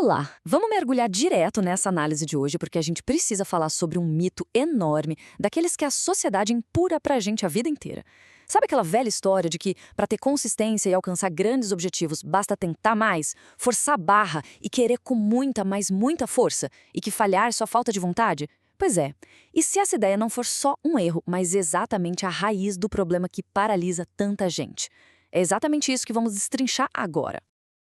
Olá! Vamos mergulhar direto nessa análise de hoje porque a gente precisa falar sobre um mito enorme daqueles que a sociedade empurra pra gente a vida inteira. Sabe aquela velha história de que, para ter consistência e alcançar grandes objetivos, basta tentar mais, forçar a barra e querer com muita, mas muita força, e que falhar é só falta de vontade? Pois é. E se essa ideia não for só um erro, mas exatamente a raiz do problema que paralisa tanta gente? É exatamente isso que vamos destrinchar agora.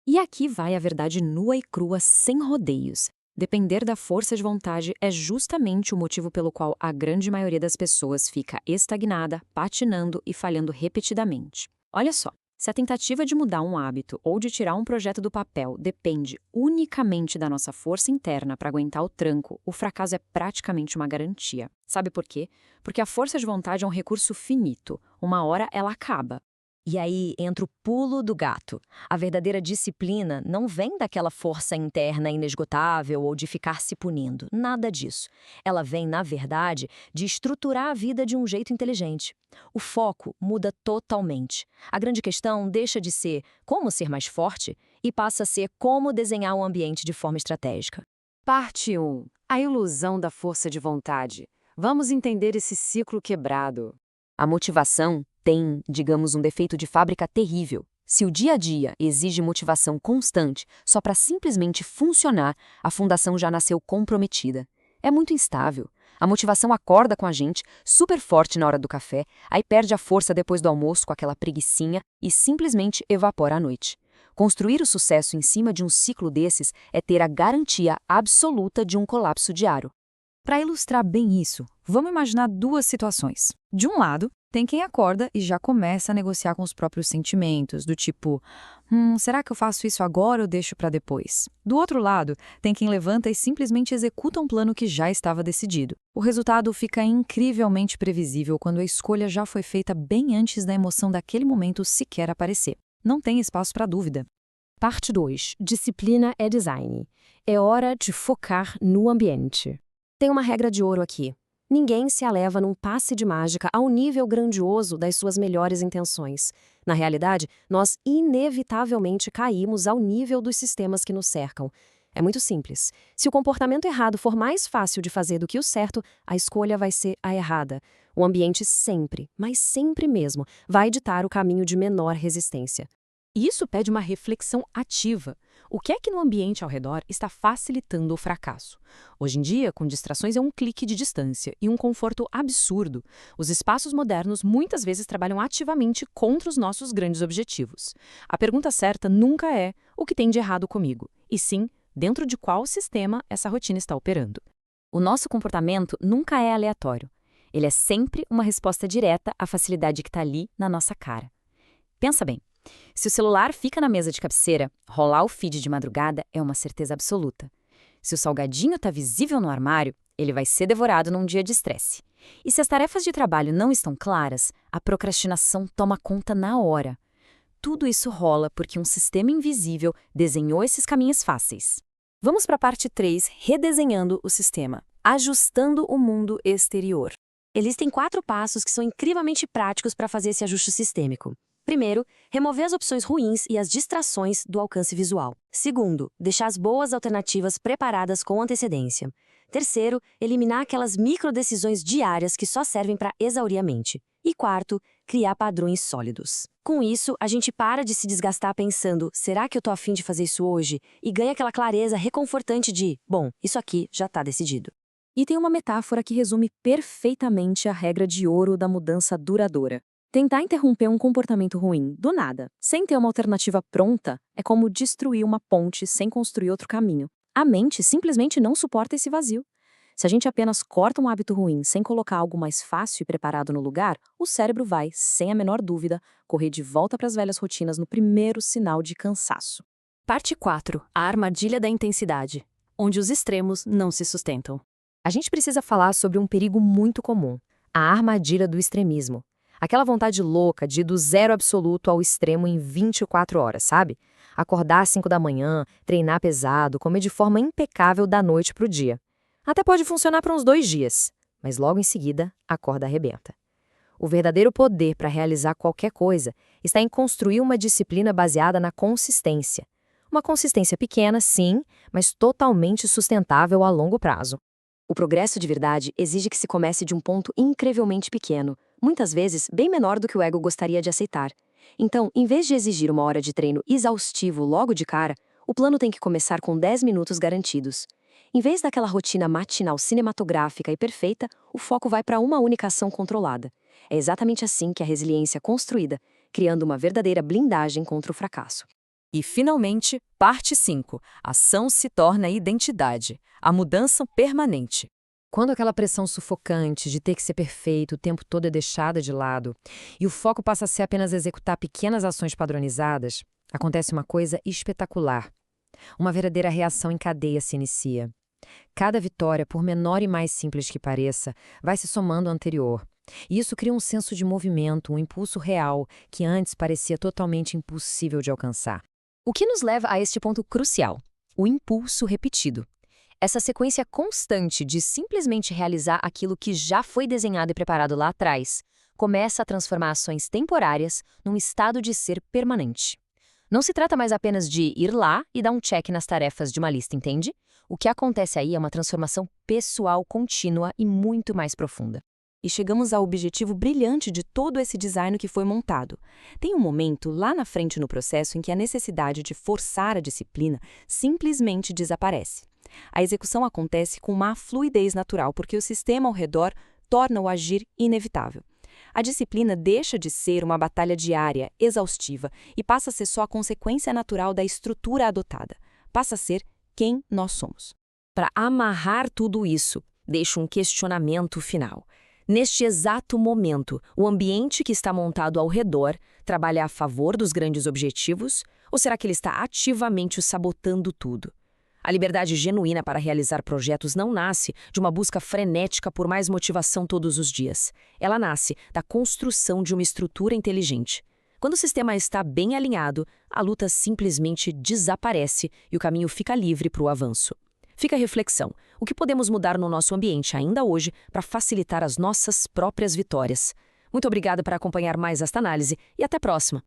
E aqui vai a verdade nua e crua, sem rodeios. Depender da força de vontade é justamente o motivo pelo qual a grande maioria das pessoas fica estagnada, patinando e falhando repetidamente. Olha só, se a tentativa de mudar um hábito ou de tirar um projeto do papel depende unicamente da nossa força interna para aguentar o tranco, o fracasso é praticamente uma garantia. Sabe por quê? Porque a força de vontade é um recurso finito. Uma hora ela acaba. E aí entra o pulo do gato. A verdadeira disciplina não vem daquela força interna inesgotável ou de ficar se punindo. Nada disso. Ela vem, na verdade, de estruturar a vida de um jeito inteligente. O foco muda totalmente. A grande questão deixa de ser como ser mais forte e passa a ser como desenhar um ambiente de forma estratégica. Parte 1. A ilusão da força de vontade. Vamos entender esse ciclo quebrado. A motivação tem, digamos, um defeito de fábrica terrível. Se o dia a dia exige motivação constante só para simplesmente funcionar, a fundação já nasceu comprometida. É muito instável. A motivação acorda com a gente, super forte na hora do café, aí perde a força depois do almoço com aquela preguicinha e simplesmente evapora à noite. Construir o sucesso em cima de um ciclo desses é ter a garantia absoluta de um colapso diário. Para ilustrar bem isso, vamos imaginar duas situações. De um lado, tem quem acorda e já começa a negociar com os próprios sentimentos, do tipo, será que eu faço isso agora ou deixo para depois? Do outro lado, tem quem levanta e simplesmente executa um plano que já estava decidido. O resultado fica incrivelmente previsível quando a escolha já foi feita bem antes da emoção daquele momento sequer aparecer. Não tem espaço para dúvida. Parte 2. Disciplina é design. É hora de focar no ambiente. Tem uma regra de ouro aqui. Ninguém se eleva num passe de mágica ao nível grandioso das suas melhores intenções. Na realidade, nós inevitavelmente caímos ao nível dos sistemas que nos cercam. É muito simples. Se o comportamento errado for mais fácil de fazer do que o certo, a escolha vai ser a errada. O ambiente sempre, mas sempre mesmo, vai ditar o caminho de menor resistência. E isso pede uma reflexão ativa. O que é que no ambiente ao redor está facilitando o fracasso? Hoje em dia, com distrações a um clique de distância e um conforto absurdo, os espaços modernos muitas vezes trabalham ativamente contra os nossos grandes objetivos. A pergunta certa nunca é o que tem de errado comigo, e sim, dentro de qual sistema essa rotina está operando. O nosso comportamento nunca é aleatório. Ele é sempre uma resposta direta à facilidade que está ali na nossa cara. Pensa bem. Se o celular fica na mesa de cabeceira, rolar o feed de madrugada é uma certeza absoluta. Se o salgadinho está visível no armário, ele vai ser devorado num dia de estresse. E se as tarefas de trabalho não estão claras, a procrastinação toma conta na hora. Tudo isso rola porque um sistema invisível desenhou esses caminhos fáceis. Vamos para a parte 3, redesenhando o sistema, ajustando o mundo exterior. Existem 4 passos que são incrivelmente práticos para fazer esse ajuste sistêmico. Primeiro, remover as opções ruins e as distrações do alcance visual. Segundo, deixar as boas alternativas preparadas com antecedência. Terceiro, eliminar aquelas microdecisões diárias que só servem para exaurir a mente. E quarto, criar padrões sólidos. Com isso, a gente para de se desgastar pensando, será que eu tô a fim de fazer isso hoje? E ganha aquela clareza reconfortante de, bom, isso aqui já está decidido. E tem uma metáfora que resume perfeitamente a regra de ouro da mudança duradoura. Tentar interromper um comportamento ruim, do nada, sem ter uma alternativa pronta, é como destruir uma ponte sem construir outro caminho. A mente simplesmente não suporta esse vazio. Se a gente apenas corta um hábito ruim sem colocar algo mais fácil e preparado no lugar, o cérebro vai, sem a menor dúvida, correr de volta para as velhas rotinas no primeiro sinal de cansaço. Parte 4. A armadilha da intensidade, onde os extremos não se sustentam. A gente precisa falar sobre um perigo muito comum, a armadilha do extremismo. Aquela vontade louca de ir do zero absoluto ao extremo em 24 horas, sabe? Acordar às 5 da manhã, treinar pesado, comer de forma impecável da noite para o dia. Até pode funcionar por uns 2 dias, mas logo em seguida, a corda arrebenta. O verdadeiro poder para realizar qualquer coisa está em construir uma disciplina baseada na consistência. Uma consistência pequena, sim, mas totalmente sustentável a longo prazo. O progresso de verdade exige que se comece de um ponto incrivelmente pequeno, muitas vezes bem menor do que o ego gostaria de aceitar. Então, em vez de exigir uma hora de treino exaustivo logo de cara, o plano tem que começar com 10 minutos garantidos. Em vez daquela rotina matinal cinematográfica e perfeita, o foco vai para uma única ação controlada. É exatamente assim que a resiliência é construída, criando uma verdadeira blindagem contra o fracasso. E, finalmente, parte 5. Ação se torna identidade. A mudança permanente. Quando aquela pressão sufocante de ter que ser perfeito o tempo todo é deixada de lado e o foco passa a ser apenas executar pequenas ações padronizadas, acontece uma coisa espetacular. Uma verdadeira reação em cadeia se inicia. Cada vitória, por menor e mais simples que pareça, vai se somando à anterior. E isso cria um senso de movimento, um impulso real, que antes parecia totalmente impossível de alcançar. O que nos leva a este ponto crucial: o impulso repetido. Essa sequência constante de simplesmente realizar aquilo que já foi desenhado e preparado lá atrás começa a transformar ações temporárias num estado de ser permanente. Não se trata mais apenas de ir lá e dar um check nas tarefas de uma lista, entende? O que acontece aí é uma transformação pessoal contínua e muito mais profunda. E chegamos ao objetivo brilhante de todo esse design que foi montado. Tem um momento lá na frente no processo em que a necessidade de forçar a disciplina simplesmente desaparece. A execução acontece com uma fluidez natural porque o sistema ao redor torna o agir inevitável. A disciplina deixa de ser uma batalha diária, exaustiva, e passa a ser só a consequência natural da estrutura adotada. Passa a ser quem nós somos. Para amarrar tudo isso, deixo um questionamento final. Neste exato momento, o ambiente que está montado ao redor trabalha a favor dos grandes objetivos ou será que ele está ativamente sabotando tudo? A liberdade genuína para realizar projetos não nasce de uma busca frenética por mais motivação todos os dias. Ela nasce da construção de uma estrutura inteligente. Quando o sistema está bem alinhado, a luta simplesmente desaparece e o caminho fica livre para o avanço. Fica a reflexão: o que podemos mudar no nosso ambiente ainda hoje para facilitar as nossas próprias vitórias? Muito obrigada por acompanhar mais esta análise e até a próxima!